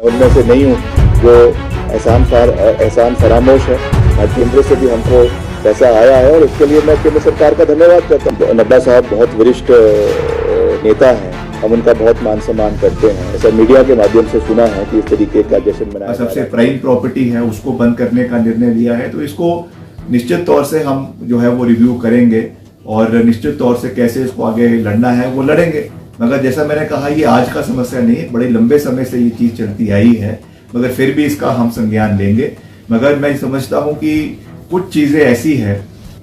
उनमें से नहीं हूँ जो एहसान फरामोश है। केंद्र से भी हमको पैसा आया है और उसके लिए मैं केंद्र सरकार का धन्यवाद करता हूँ। नड्डा साहब बहुत वरिष्ठ नेता हैं, हम उनका बहुत मान सम्मान करते हैं। ऐसा मीडिया के माध्यम से सुना है कि इस तरीके का जश्न मनाया। सबसे प्राइम प्रॉपर्टी है उसको बंद करने का निर्णय लिया है, तो इसको निश्चित तौर से हम जो है वो रिव्यू करेंगे और निश्चित तौर से कैसे इसको आगे लड़ना है वो लड़ेंगे। मगर जैसा मैंने कहा, ये आज का समस्या नहीं, बड़े लंबे समय से ये चीज चलती आई है, मगर फिर भी इसका हम संज्ञान लेंगे। मगर मैं समझता हूँ कि कुछ चीजें ऐसी है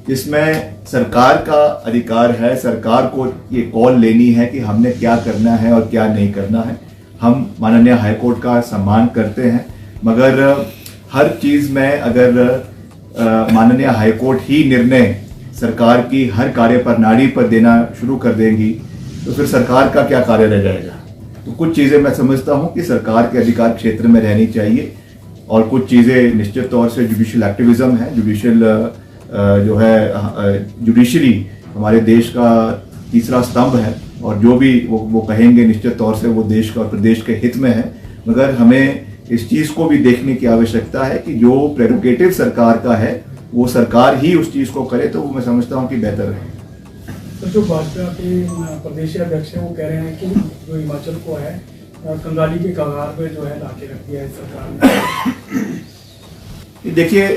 जिसमें सरकार का अधिकार है, सरकार को ये कॉल लेनी है कि हमने क्या करना है और क्या नहीं करना है। हम माननीय हाईकोर्ट का सम्मान करते हैं, मगर हर चीज में अगर माननीय हाईकोर्ट ही निर्णय सरकार की हर कार्य प्रणाली पर देना शुरू कर देंगी तो फिर सरकार का क्या कार्य रह जाएगा। तो कुछ चीजें मैं समझता हूं कि सरकार के अधिकार क्षेत्र में रहनी चाहिए और कुछ चीजें निश्चित तौर से जुडिशियल एक्टिविज्म है, जो है जुडिशरी हमारे देश का तीसरा स्तंभ है और जो भी वो कहेंगे निश्चित तौर से वो देश का और प्रदेश के हित में है। मगर हमें इस चीज को भी देखने की आवश्यकता है कि जो प्रेरोगेटिव सरकार का है वो सरकार ही उस चीज को करे, तो वो मैं समझता हूँ कि बेहतर है। तो जो भाजपा के प्रदेश अध्यक्ष हैं वो कह रहे हैं कि जो हिमाचल को है कंगाली के कगार पे जो है लाके रख दिया है सरकार ने। देखिए,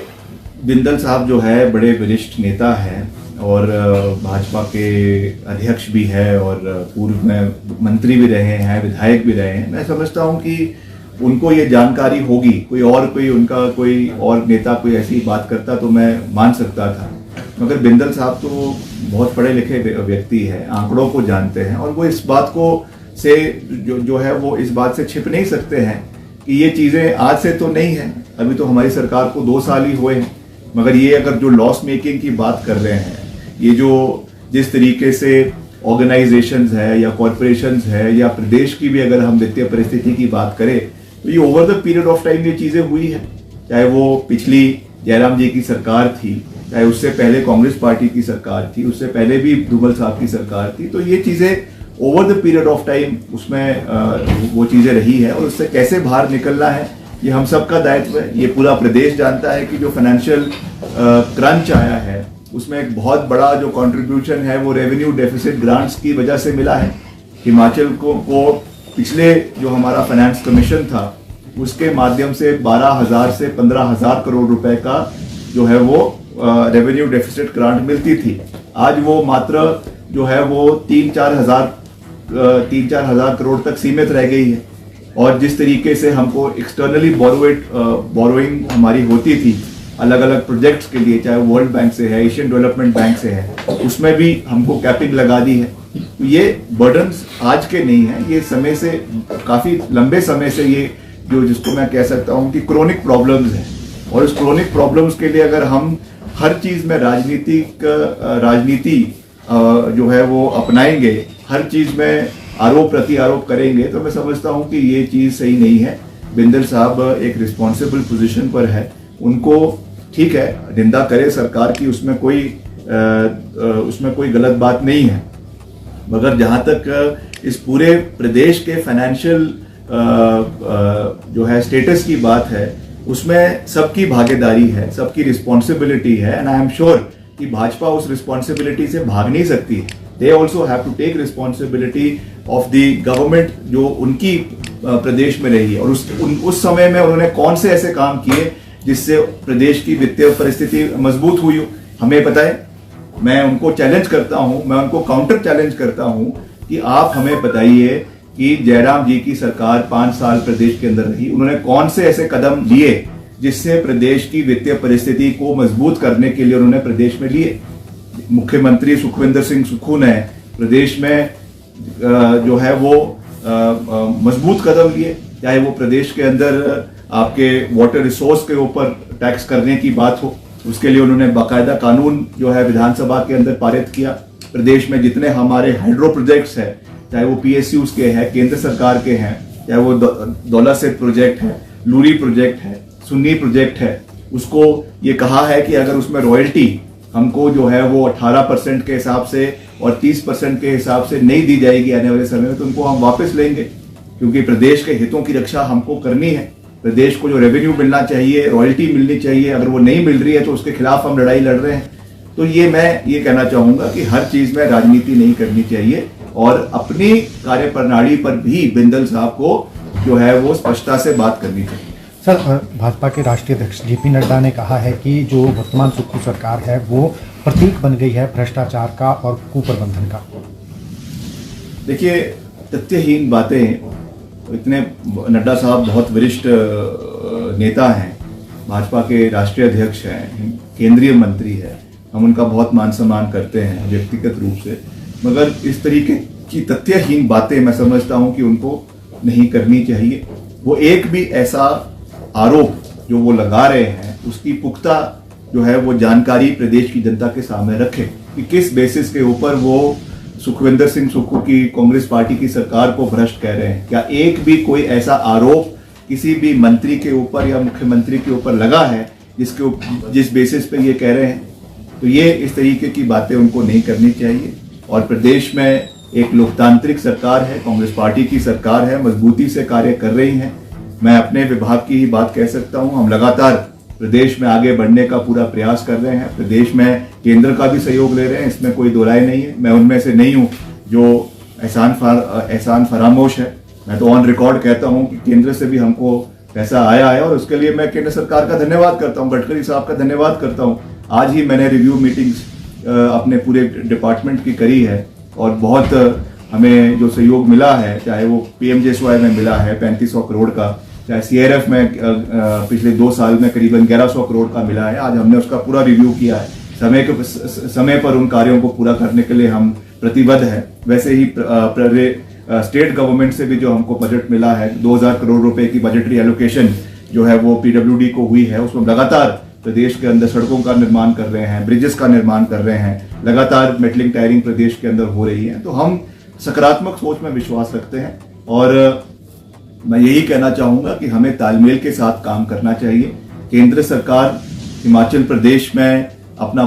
बिंदल साहब जो है बड़े वरिष्ठ नेता हैं और भाजपा के अध्यक्ष भी है और पूर्व में मंत्री भी रहे हैं, विधायक भी रहे हैं। मैं समझता हूं कि उनको ये जानकारी होगी। कोई और नेता कोई ऐसी बात करता तो मैं मान सकता था, मगर बिंदल साहब तो बहुत पढ़े लिखे व्यक्ति है, आंकड़ों को जानते हैं और वो इस बात को से जो है वो इस बात से छिप नहीं सकते हैं कि ये चीजें आज से तो नहीं है। अभी तो हमारी सरकार को 2 साल ही हुए हैं, मगर ये अगर जो लॉस मेकिंग की बात कर रहे हैं, ये जो जिस तरीके से ऑर्गेनाइजेशंस है या कॉरपोरेशंस है या प्रदेश की भी अगर हम वित्तीय परिस्थिति की बात करें तो ये over the period of time ये चीजें हुई है। चाहे वो पिछली जयराम जी की सरकार थी, चाहे उससे पहले कांग्रेस पार्टी की सरकार थी, उससे पहले भी धूमल साहब की सरकार थी, तो ये चीजें over the period of time उसमें वो चीजें रही है और उससे कैसे बाहर निकलना है ये हम सबका दायित्व है। ये पूरा प्रदेश जानता है कि जो फाइनेंशियल क्रंच आया है उसमें एक बहुत बड़ा जो कंट्रीब्यूशन है वो रेवेन्यू डेफिसिट ग्रांट्स की वजह से मिला है। हिमाचल को पिछले जो हमारा फाइनेंस कमीशन था उसके माध्यम से 12,000 से 15,000 करोड़ रुपए का जो है वो रेवेन्यू डेफिसिट ग्रांट मिलती थी। आज वो मात्र जो है वो 3-4 हजार करोड़ तक सीमित रह गई है और जिस तरीके से हमको एक्सटर्नली बोरोइंग हमारी होती थी अलग अलग प्रोजेक्ट्स के लिए, चाहे वर्ल्ड बैंक से है, एशियन डेवलपमेंट बैंक से है, उसमें भी हमको कैपिंग लगा दी है। तो ये बर्डन्स आज के नहीं है, ये समय से काफी लंबे समय से ये जो जिसको मैं कह सकता हूँ कि क्रोनिक प्रॉब्लम्स है और उस क्रोनिक प्रॉब्लम्स के लिए अगर हम हर चीज में राजनीति जो है वो अपनाएंगे, हर चीज में आरोप प्रति आरोप करेंगे, तो मैं समझता हूं कि ये चीज सही नहीं है। बिंदल साहब एक रिस्पॉन्सिबल पोजीशन पर है, उनको ठीक है निंदा करे सरकार की, उसमें कोई गलत बात नहीं है, मगर जहां तक इस पूरे प्रदेश के फाइनेंशियल जो है स्टेटस की बात है उसमें सबकी भागीदारी है, सबकी रिस्पॉन्सिबिलिटी है एंड आई एम श्योर कि भाजपा उस रिस्पॉन्सिबिलिटी से भाग नहीं सकती है। They also have to take responsibility of the government जो उनकी प्रदेश में रही है और उस समय में उन्होंने कौन से ऐसे काम किए जिससे प्रदेश की वित्तीय परिस्थिति मजबूत हुई हो, हमें पता है। मैं उनको चैलेंज करता हूं, मैं उनको काउंटर चैलेंज करता हूं कि आप हमें बताइए कि जयराम जी की सरकार 5 साल प्रदेश के अंदर रही, उन्होंने कौन से ऐसे कदम लिए जिससे प्रदेश की वित्तीय परिस्थिति को मजबूत करने के लिए उन्होंने प्रदेश में लिए। मुख्यमंत्री सुखविंदर सिंह सुक्खू ने प्रदेश में जो है वो मजबूत कदम लिए, चाहे वो प्रदेश के अंदर आपके वाटर रिसोर्स के ऊपर टैक्स करने की बात हो, उसके लिए उन्होंने बाकायदा कानून जो है विधानसभा के अंदर पारित किया। प्रदेश में जितने हमारे हाइड्रो प्रोजेक्ट्स है, चाहे वो PSUs के हैं, केंद्र सरकार के हैं, चाहे वो दौला सेठ प्रोजेक्ट है, लूरी प्रोजेक्ट है, सुन्नी प्रोजेक्ट है, उसको ये कहा है कि अगर उसमें रॉयल्टी हमको जो है वो 18% के हिसाब से और 30% के हिसाब से नहीं दी जाएगी आने वाले समय में, तो उनको हम वापस लेंगे, क्योंकि प्रदेश के हितों की रक्षा हमको करनी है। प्रदेश को जो रेवेन्यू मिलना चाहिए, रॉयल्टी मिलनी चाहिए, अगर वो नहीं मिल रही है तो उसके खिलाफ हम लड़ाई लड़ रहे हैं। तो मैं ये कहना चाहूंगा कि हर चीज में राजनीति नहीं करनी चाहिए और अपनी कार्यप्रणाली पर भी बिंदल साहब को जो है वो स्पष्टता से बात करनी चाहिए। सर, भाजपा के राष्ट्रीय अध्यक्ष जेपी नड्डा ने कहा है कि जो वर्तमान सुक्खू सरकार है वो प्रतीक बन गई है भ्रष्टाचार का और कुप्रबंधन का। देखिए, तथ्यहीन बातें, इतने नड्डा साहब बहुत वरिष्ठ नेता हैं, भाजपा के राष्ट्रीय अध्यक्ष हैं, केंद्रीय मंत्री है, हम उनका बहुत मान सम्मान करते हैं व्यक्तिगत रूप से, मगर इस तरीके की तथ्यहीन बातें मैं समझता हूं कि उनको नहीं करनी चाहिए। वो एक भी ऐसा आरोप जो वो लगा रहे हैं उसकी पुख्ता जो है वो जानकारी प्रदेश की जनता के सामने रखें कि किस बेसिस के ऊपर वो सुखविंदर सिंह सुक्खू की कांग्रेस पार्टी की सरकार को भ्रष्ट कह रहे हैं। क्या एक भी कोई ऐसा आरोप किसी भी मंत्री के ऊपर या मुख्यमंत्री के ऊपर लगा है जिस बेसिस पे ये कह रहे हैं? तो ये इस तरीके की बातें उनको नहीं करनी चाहिए। और प्रदेश में एक लोकतांत्रिक सरकार है, कांग्रेस पार्टी की सरकार है, मजबूती से कार्य कर रही है। मैं अपने विभाग की ही बात कह सकता हूं, हम लगातार प्रदेश में आगे बढ़ने का पूरा प्रयास कर रहे हैं। प्रदेश में केंद्र का भी सहयोग ले रहे हैं, इसमें कोई दो राय नहीं है। मैं उनमें से नहीं हूं जो एहसान फरामोश है। मैं तो ऑन रिकॉर्ड कहता हूं कि केंद्र से भी हमको पैसा आया है और उसके लिए मैं केंद्र सरकार का धन्यवाद करता हूं, गडकरी साहब का धन्यवाद करता हूं। आज ही मैंने रिव्यू मीटिंग्स अपने पूरे डिपार्टमेंट की करी है और बहुत हमें जो सहयोग मिला है, चाहे वो PMJSY में मिला है 3500 करोड़ का, चाहे CRF में पिछले 2 साल में करीबन 1100 करोड़ का मिला है। आज हमने उसका पूरा रिव्यू किया है। समय पर उन कार्यों को पूरा करने के लिए हम प्रतिबद्ध हैं। वैसे ही स्टेट गवर्नमेंट से भी जो हमको बजट मिला है, 2000 करोड़ रुपए की बजटरी एलोकेशन जो है वो PWD को हुई है। उसमें लगातार प्रदेश के अंदर सड़कों का निर्माण कर रहे हैं, ब्रिजेस का निर्माण कर रहे हैं, लगातार मेटलिंग टायरिंग प्रदेश के अंदर हो रही है। तो हम सकारात्मक सोच में विश्वास रखते हैं और मैं यही कहना चाहूंगा कि हमें तालमेल के साथ काम करना चाहिए। केंद्र सरकार हिमाचल प्रदेश में अपना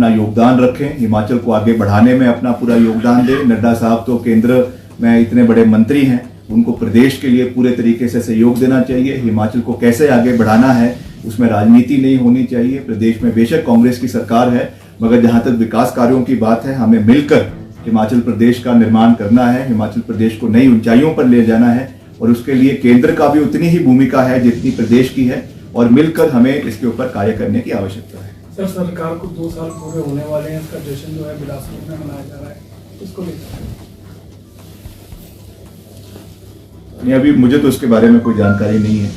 योगदान रखें, हिमाचल को आगे बढ़ाने में अपना पूरा योगदान दें। नड्डा साहब तो केंद्र में इतने बड़े मंत्री हैं, उनको प्रदेश के लिए पूरे तरीके से सहयोग देना चाहिए। हिमाचल को कैसे आगे बढ़ाना है उसमें राजनीति नहीं होनी चाहिए। प्रदेश में बेशक कांग्रेस की सरकार है, मगर जहां तक विकास कार्यों की बात है, हमें मिलकर हिमाचल प्रदेश का निर्माण करना है, हिमाचल प्रदेश को नई ऊंचाइयों पर ले जाना है और उसके लिए केंद्र का भी उतनी ही भूमिका है जितनी प्रदेश की है और मिलकर हमें इसके ऊपर कार्य करने की आवश्यकता है। सर, सरकार को 2 साल पूरे होने वाले हैं, इसका जश्न जो है बिलासपुर में मनाया जा रहा है, इसको लेकर नहीं, अभी मुझे तो इसके बारे में कोई जानकारी नहीं है,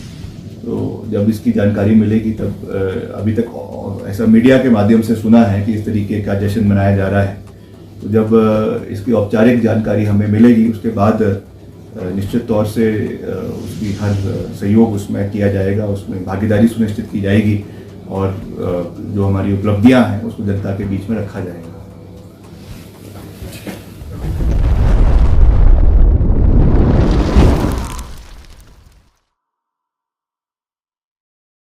तो जब इसकी जानकारी मिलेगी तब अभी तक ऐसा मीडिया के माध्यम से सुना है कि इस तरीके का जश्न मनाया जा रहा है। तो जब इसकी औपचारिक जानकारी हमें मिलेगी उसके बाद निश्चित तौर से उसकी हर सहयोग उसमें किया जाएगा, उसमें भागीदारी सुनिश्चित की जाएगी और जो हमारी उपलब्धियां हैं उसको जनता के बीच में रखा जाएगा।